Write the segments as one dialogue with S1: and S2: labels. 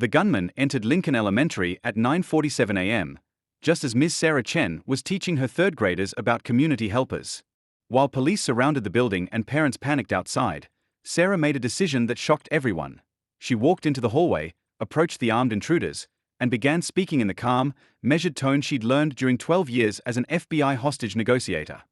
S1: The gunman entered Lincoln Elementary at 9:47 a.m., just as Ms. Sarah Chen was teaching her third graders about community helpers. While police surrounded the building and parents panicked outside, Sarah made a decision that shocked everyone. She walked into the hallway, approached the armed intruders, and began speaking in the calm, measured tone she'd learned during 12 years as an FBI hostage negotiator.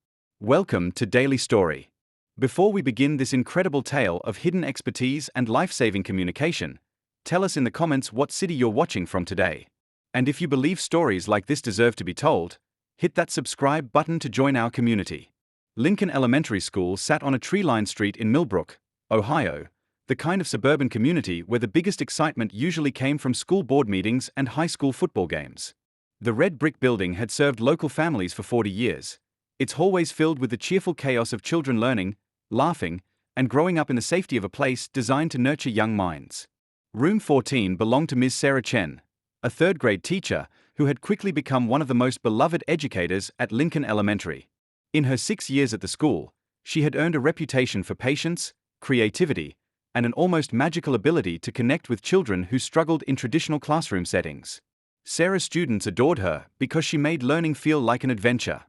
S1: Welcome to Daily Story. Before we begin this incredible tale of hidden expertise and life-saving communication, tell us in the comments what city you're watching from today. And if you believe stories like this deserve to be told, hit that subscribe button to join our community. Lincoln Elementary School sat on a tree-lined street in Millbrook, Ohio, the kind of suburban community where the biggest excitement usually came from school board meetings and high school football games. The red brick building had served local families for 40 years, its hallways filled with the cheerful chaos of children learning, laughing, and growing up in the safety of a place designed to nurture young minds. Room 14 belonged to Ms. Sarah Chen, a third-grade teacher who had quickly become one of the most beloved educators at Lincoln Elementary. In her 6 years at the school, she had earned a reputation for patience, creativity, and an almost magical ability to connect with children who struggled in traditional classroom settings. Sarah's students adored her because she made learning feel like an adventure.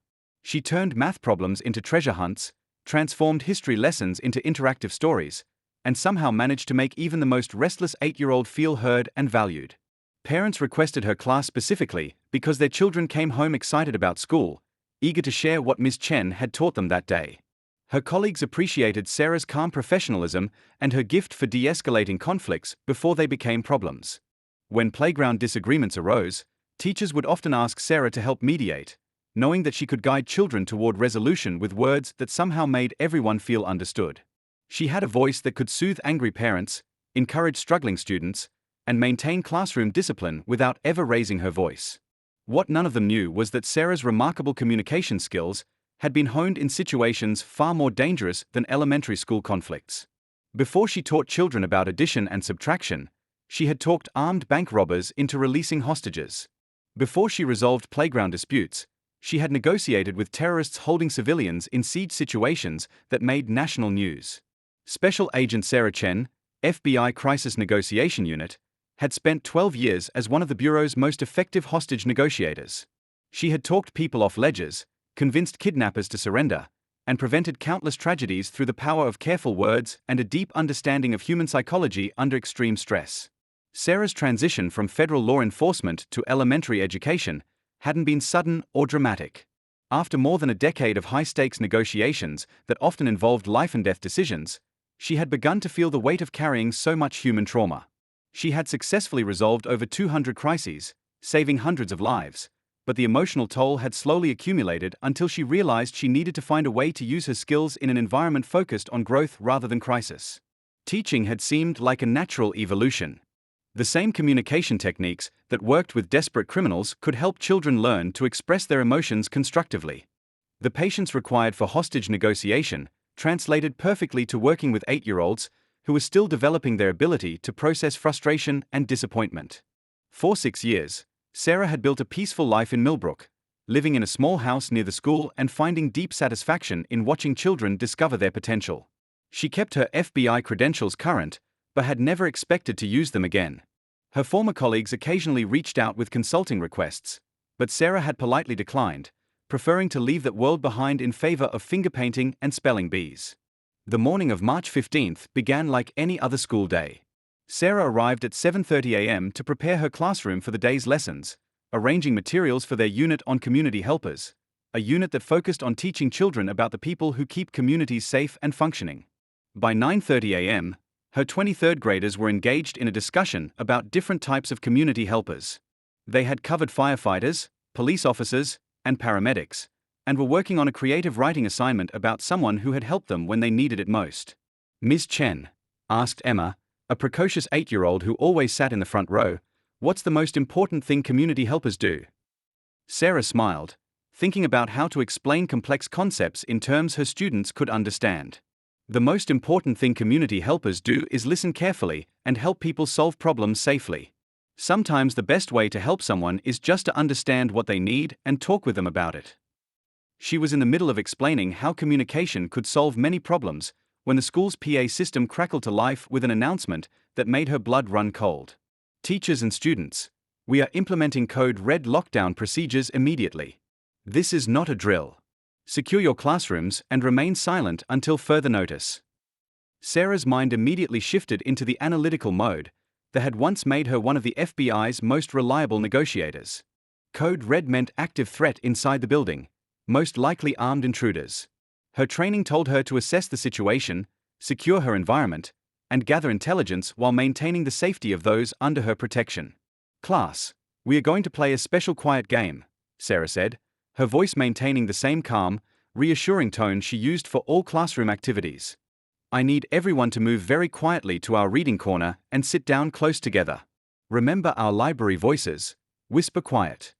S1: She turned math problems into treasure hunts, transformed history lessons into interactive stories, and somehow managed to make even the most restless 8-year-old feel heard and valued. Parents requested her class specifically because their children came home excited about school, eager to share what Ms. Chen had taught them that day. Her colleagues appreciated Sarah's calm professionalism and her gift for de-escalating conflicts before they became problems. When playground disagreements arose, teachers would often ask Sarah to help mediate, knowing that she could guide children toward resolution with words that somehow made everyone feel understood. She had a voice that could soothe angry parents, encourage struggling students, and maintain classroom discipline without ever raising her voice. What none of them knew was that Sarah's remarkable communication skills had been honed in situations far more dangerous than elementary school conflicts. Before she taught children about addition and subtraction, she had talked armed bank robbers into releasing hostages. Before she resolved playground disputes, she had negotiated with terrorists holding civilians in siege situations that made national news. Special Agent Sarah Chen, FBI Crisis Negotiation Unit, had spent 12 years as one of the Bureau's most effective hostage negotiators. She had talked people off ledges, convinced kidnappers to surrender, and prevented countless tragedies through the power of careful words and a deep understanding of human psychology under extreme stress. Sarah's transition from federal law enforcement to elementary education hadn't been sudden or dramatic. After more than a decade of high-stakes negotiations that often involved life-and-death decisions, she had begun to feel the weight of carrying so much human trauma. She had successfully resolved over 200 crises, saving hundreds of lives, but the emotional toll had slowly accumulated until she realized she needed to find a way to use her skills in an environment focused on growth rather than crisis. Teaching had seemed like a natural evolution. The same communication techniques that worked with desperate criminals could help children learn to express their emotions constructively. The patience required for hostage negotiation translated perfectly to working with 8-year-olds who were still developing their ability to process frustration and disappointment. For 6 years, Sarah had built a peaceful life in Millbrook, living in a small house near the school and finding deep satisfaction in watching children discover their potential. She kept her FBI credentials current, but had never expected to use them again. Her former colleagues occasionally reached out with consulting requests, but Sarah had politely declined, preferring to leave that world behind in favor of finger painting and spelling bees. The morning of March 15th began like any other school day. Sarah arrived at 7:30 a.m. to prepare her classroom for the day's lessons, arranging materials for their unit on community helpers, a unit that focused on teaching children about the people who keep communities safe and functioning. By 9:30 a.m., her 23rd graders were engaged in a discussion about different types of community helpers. They had covered firefighters, police officers, and paramedics, and were working on a creative writing assignment about someone who had helped them when they needed it most. "Ms. Chen," asked Emma, a precocious 8-year-old who always sat in the front row, "what's the most important thing community helpers do?" Sarah smiled, thinking about how to explain complex concepts in terms her students could understand. "The most important thing community helpers do is listen carefully and help people solve problems safely. Sometimes the best way to help someone is just to understand what they need and talk with them about it." She was in the middle of explaining how communication could solve many problems when the school's PA system crackled to life with an announcement that made her blood run cold. Teachers and students, we are implementing Code Red lockdown procedures immediately. This is not a drill. Secure your classrooms and remain silent until further notice. Sarah's mind immediately shifted into the analytical mode that had once made her one of the FBI's most reliable negotiators. Code Red meant active threat inside the building, most likely armed intruders. Her training told her to assess the situation, secure her environment, and gather intelligence while maintaining the safety of those under her protection. Class, we are going to play a special quiet game, Sarah said, her voice maintaining the same calm, reassuring tone she used for all classroom activities. I need everyone to move very quietly to our reading corner and sit down close together. Remember our library voices, whisper quiet.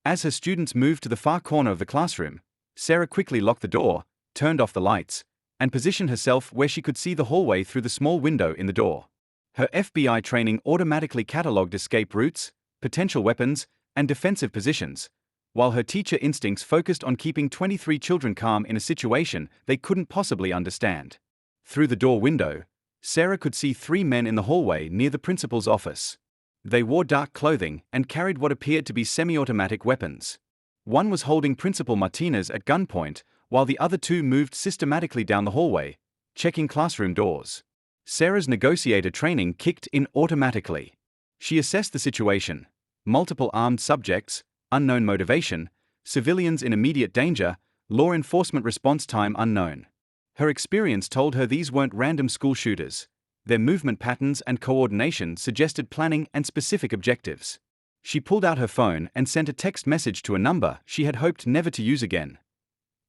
S1: As her students moved to the far corner of the classroom, Sarah quickly locked the door, turned off the lights, and positioned herself where she could see the hallway through the small window in the door. Her FBI training automatically catalogued escape routes, potential weapons, and defensive positions, while her teacher instincts focused on keeping 23 children calm in a situation they couldn't possibly understand. Through the door window, Sarah could see 3 men in the hallway near the principal's office. They wore dark clothing and carried what appeared to be semi-automatic weapons. One was holding Principal Martinez at gunpoint, while the other 2 moved systematically down the hallway, checking classroom doors. Sarah's negotiator training kicked in automatically. She assessed the situation: multiple armed subjects, unknown motivation, civilians in immediate danger, law enforcement response time unknown. Her experience told her these weren't random school shooters. Their movement patterns and coordination suggested planning and specific objectives. She pulled out her phone and sent a text message to a number she had hoped never to use again.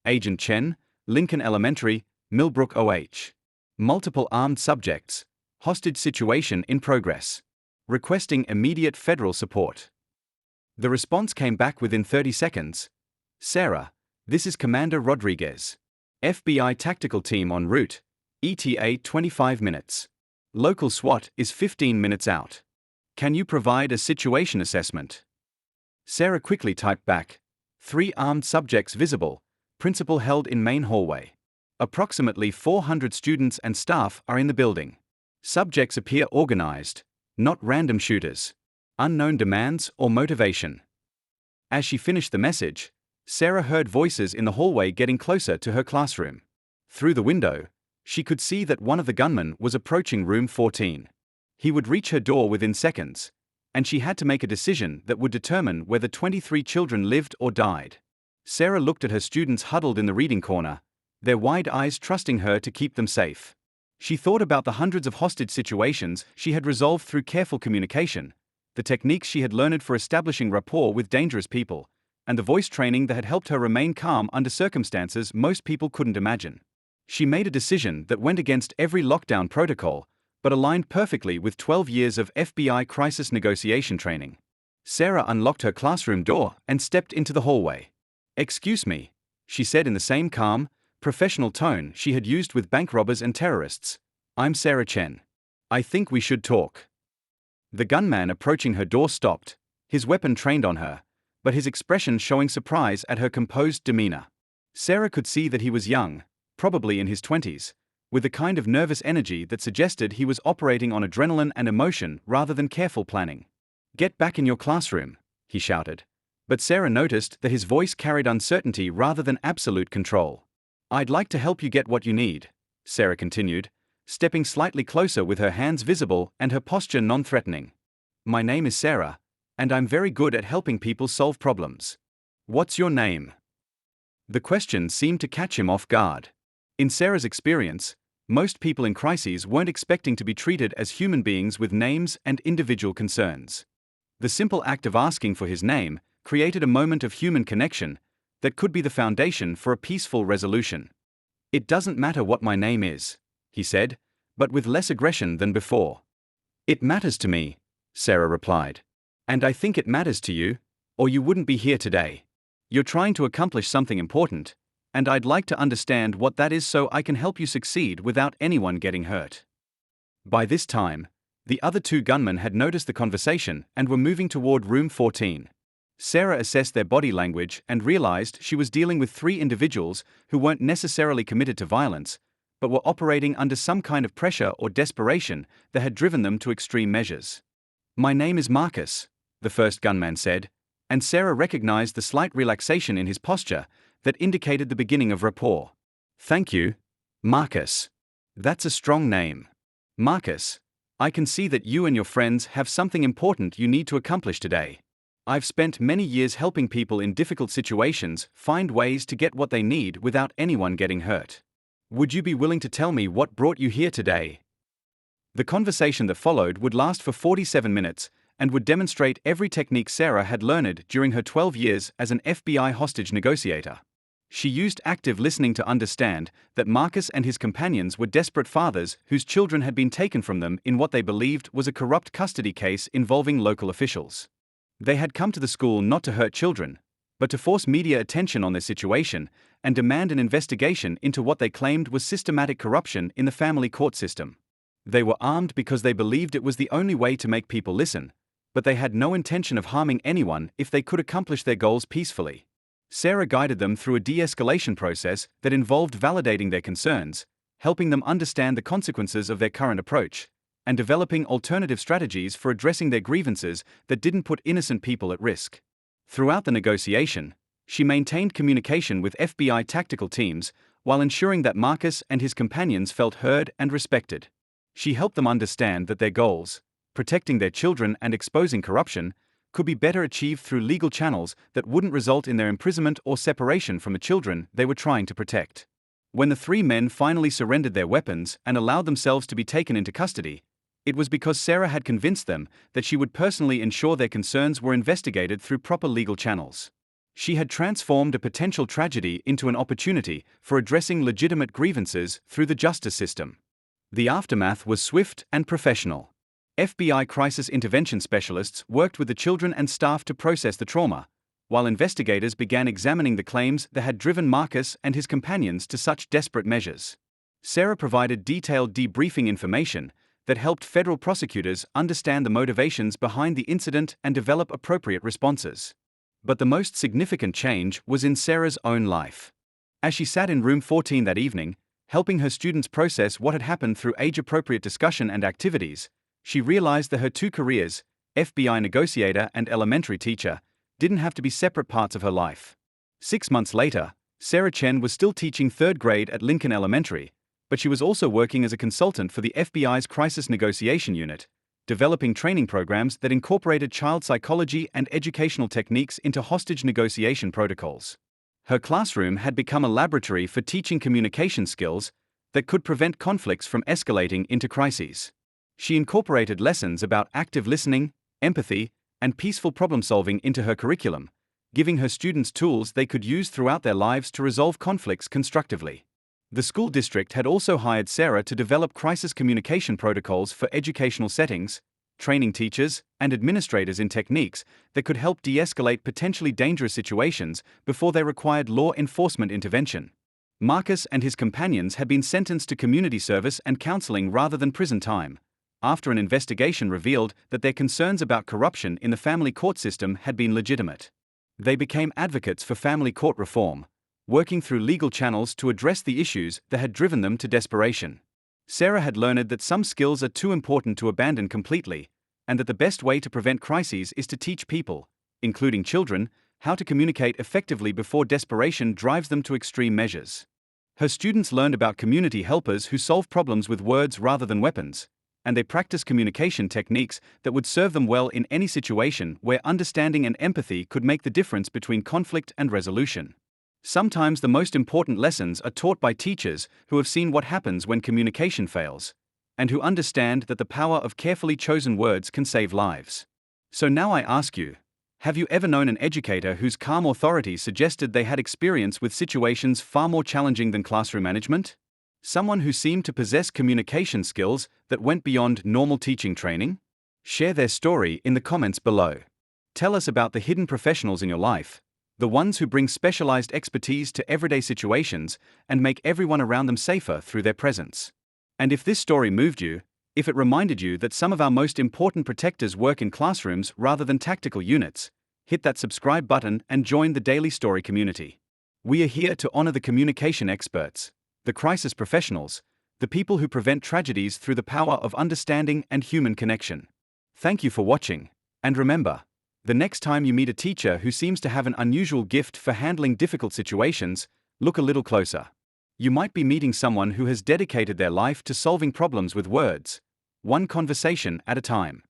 S1: Agent Chen, Lincoln Elementary, Millbrook OH. Multiple armed subjects. Hostage situation in progress. Requesting immediate federal support. The response came back within 30 seconds. Sarah, this is Commander Rodriguez. FBI tactical team en route. ETA 25 minutes. Local SWAT is 15 minutes out. Can you provide a situation assessment? Sarah quickly typed back. 3 armed subjects visible. Principal held in main hallway. Approximately 400 students and staff are in the building. Subjects appear organized, not random shooters. Unknown demands or motivation. As she finished the message, Sarah heard voices in the hallway getting closer to her classroom. Through the window, she could see that one of the gunmen was approaching room 14. He would reach her door within seconds, and she had to make a decision that would determine whether 23 children lived or died. Sarah looked at her students huddled in the reading corner, their wide eyes trusting her to keep them safe. She thought about the hundreds of hostage situations she had resolved through careful communication, the techniques she had learned for establishing rapport with dangerous people, and the voice training that had helped her remain calm under circumstances most people couldn't imagine. She made a decision that went against every lockdown protocol, but aligned perfectly with 12 years of FBI crisis negotiation training. Sarah unlocked her classroom door and stepped into the hallway. "Excuse me," she said in the same calm, professional tone she had used with bank robbers and terrorists. "I'm Sarah Chen. I think we should talk." The gunman approaching her door stopped, his weapon trained on her, but his expression showing surprise at her composed demeanor. Sarah could see that he was young, probably in his 20s, with a kind of nervous energy that suggested he was operating on adrenaline and emotion rather than careful planning. "Get back in your classroom," he shouted. But Sarah noticed that his voice carried uncertainty rather than absolute control. "I'd like to help you get what you need," Sarah continued, stepping slightly closer with her hands visible and her posture non-threatening. "My name is Sarah, and I'm very good at helping people solve problems. What's your name?" The question seemed to catch him off guard. In Sarah's experience, most people in crises weren't expecting to be treated as human beings with names and individual concerns. The simple act of asking for his name created a moment of human connection that could be the foundation for a peaceful resolution. "It doesn't matter what my name is," he said, but with less aggression than before. "It matters to me," Sarah replied. "And I think it matters to you, or you wouldn't be here today. You're trying to accomplish something important, and I'd like to understand what that is so I can help you succeed without anyone getting hurt." By this time, the other 2 gunmen had noticed the conversation and were moving toward room 14. Sarah assessed their body language and realized she was dealing with 3 individuals who weren't necessarily committed to violence, but were operating under some kind of pressure or desperation that had driven them to extreme measures. My name is Marcus, the first gunman said, and Sarah recognized the slight relaxation in his posture that indicated the beginning of rapport. Thank you, Marcus. That's a strong name. Marcus, I can see that you and your friends have something important you need to accomplish today. I've spent many years helping people in difficult situations find ways to get what they need without anyone getting hurt. Would you be willing to tell me what brought you here today? The conversation that followed would last for 47 minutes and would demonstrate every technique Sarah had learned during her 12 years as an FBI hostage negotiator. She used active listening to understand that Marcus and his companions were desperate fathers whose children had been taken from them in what they believed was a corrupt custody case involving local officials. They had come to the school not to hurt children, but to force media attention on their situation and demand an investigation into what they claimed was systematic corruption in the family court system. They were armed because they believed it was the only way to make people listen, but they had no intention of harming anyone if they could accomplish their goals peacefully. Sarah guided them through a de-escalation process that involved validating their concerns, helping them understand the consequences of their current approach, and developing alternative strategies for addressing their grievances that didn't put innocent people at risk. Throughout the negotiation, she maintained communication with FBI tactical teams while ensuring that Marcus and his companions felt heard and respected. She helped them understand that their goals, protecting their children and exposing corruption, could be better achieved through legal channels that wouldn't result in their imprisonment or separation from the children they were trying to protect. When the three men finally surrendered their weapons and allowed themselves to be taken into custody, it was because Sarah had convinced them that she would personally ensure their concerns were investigated through proper legal channels. She had transformed a potential tragedy into an opportunity for addressing legitimate grievances through the justice system. The aftermath was swift and professional. FBI crisis intervention specialists worked with the children and staff to process the trauma, while investigators began examining the claims that had driven Marcus and his companions to such desperate measures. Sarah provided detailed debriefing information that helped federal prosecutors understand the motivations behind the incident and develop appropriate responses. But the most significant change was in Sarah's own life. As she sat in room 14 that evening, helping her students process what had happened through age-appropriate discussion and activities, she realized that her two careers, FBI negotiator and elementary teacher, didn't have to be separate parts of her life. 6 months later, Sarah Chen was still teaching third grade at Lincoln Elementary, but she was also working as a consultant for the FBI's Crisis Negotiation Unit, developing training programs that incorporated child psychology and educational techniques into hostage negotiation protocols. Her classroom had become a laboratory for teaching communication skills that could prevent conflicts from escalating into crises. She incorporated lessons about active listening, empathy, and peaceful problem-solving into her curriculum, giving her students tools they could use throughout their lives to resolve conflicts constructively. The school district had also hired Sarah to develop crisis communication protocols for educational settings, training teachers and administrators in techniques that could help de-escalate potentially dangerous situations before they required law enforcement intervention. Marcus and his companions had been sentenced to community service and counseling rather than prison time, after an investigation revealed that their concerns about corruption in the family court system had been legitimate. They became advocates for family court reform, working through legal channels to address the issues that had driven them to desperation. Sarah had learned that some skills are too important to abandon completely, and that the best way to prevent crises is to teach people, including children, how to communicate effectively before desperation drives them to extreme measures. Her students learned about community helpers who solve problems with words rather than weapons, and they practiced communication techniques that would serve them well in any situation where understanding and empathy could make the difference between conflict and resolution. Sometimes the most important lessons are taught by teachers who have seen what happens when communication fails, and who understand that the power of carefully chosen words can save lives. So now I ask you, have you ever known an educator whose calm authority suggested they had experience with situations far more challenging than classroom management? Someone who seemed to possess communication skills that went beyond normal teaching training? Share their story in the comments below. Tell us about the hidden professionals in your life, the ones who bring specialized expertise to everyday situations and make everyone around them safer through their presence. And if this story moved you, if it reminded you that some of our most important protectors work in classrooms rather than tactical units, hit that subscribe button and join the Daily Story community. We are here to honor the communication experts, the crisis professionals, the people who prevent tragedies through the power of understanding and human connection. Thank you for watching, and remember, the next time you meet a teacher who seems to have an unusual gift for handling difficult situations, look a little closer. You might be meeting someone who has dedicated their life to solving problems with words, one conversation at a time.